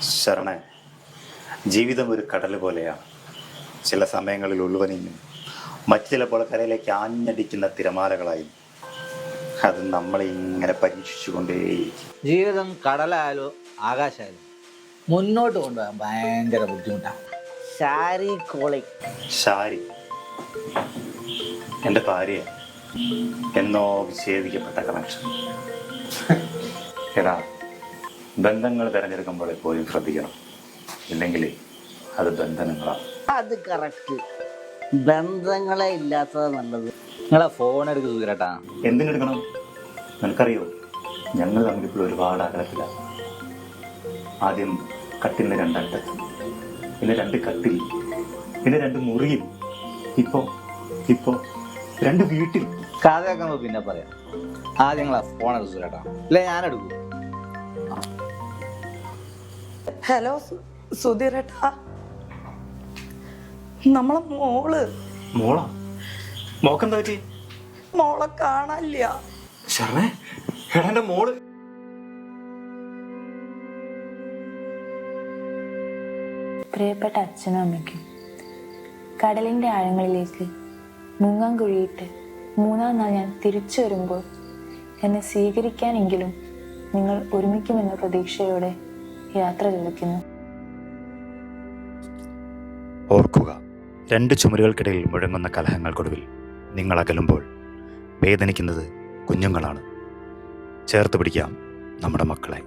ശരണേ, ജീവിതം ഒരു കടൽ പോലെയാണ്. ചില സമയങ്ങളിൽ ഉൾവനിഞ്ഞും മറ്റു ചിലപ്പോൾ കരയിലേക്ക് ആഞ്ഞടിക്കുന്ന തിരമാലകളായും അത് നമ്മളെ ഇങ്ങനെ പരീക്ഷിച്ചുകൊണ്ടേയിരിക്കും. ജീവിതം കടലായാലോ ആകാശമായാലും മുന്നോട്ട് കൊണ്ടുപോകാൻ ഭയങ്കര ബുദ്ധിമുട്ടാണ്. ഷാരി എൻ്റെ ഭാര്യ എന്നോ വിച്ഛേദിക്കപ്പെട്ട കണക്ഷൻ. എടാ, ബന്ധങ്ങൾ തിരഞ്ഞെടുക്കുമ്പോൾ എപ്പോഴും ശ്രദ്ധിക്കണം, ഇല്ലെങ്കിൽ അത് ബന്ധനങ്ങളാണ്. അത് കറക്റ്റ്. ബന്ധങ്ങളെ ഇല്ലാത്തത് നല്ലത്. നിങ്ങളെ ഫോൺ എടുക്കുക സൂര്യട്ടാ. എന്തിനെടുക്കണം? നിനക്കറിയോ, ഞങ്ങൾ തമ്മിലിപ്പോൾ ഒരുപാട് അകലത്തിലാണ്. ആദ്യം കട്ടിലിന് 2 അറ്റത്ത്, പിന്നെ 2 കട്ടിൽ, പിന്നെ 2 മുറിയിൽ, ഇപ്പോ 2 വീട്ടിൽ. കഥയൊക്കെ നമുക്ക് പിന്നെ പറയാം. ആദ്യം നിങ്ങളെ ഫോൺ എടുക്കുക സൂര്യട്ടാ, അല്ലേ ഞാനെടുക്കൂ. ഹലോ സുധീരേട്ടാ, നമ്മളെ മോക്കെന്താ പറ്റി? മോളെ കാണാനില്ല. ശരണേ, എടാ എൻ്റെ മോള്. പ്രിയപ്പെട്ട അച്ഛനും അമ്മയ്ക്കും, കടലിൻ്റെ ആഴങ്ങളിലേക്ക് മുങ്ങാൻ കുഴിയിട്ട് 3-ാം നാൾ ഞാൻ തിരിച്ചു വരുമ്പോൾ എന്നെ സ്വീകരിക്കാനെങ്കിലും നിങ്ങൾ ഒരുമിക്കുമെന്ന പ്രതീക്ഷയോടെ യാത്ര തിളയ്ക്കുന്നു. ഓർക്കുക, 2 ചുമരുകൾക്കിടയിൽ മുഴങ്ങുന്ന കലഹങ്ങൾക്കൊടുവിൽ നിങ്ങൾ അകലുമ്പോൾ വേദനിക്കുന്നത് കുഞ്ഞുങ്ങളാണ്. ചേർത്ത് പിടിക്കാം നമ്മുടെ മക്കളെ.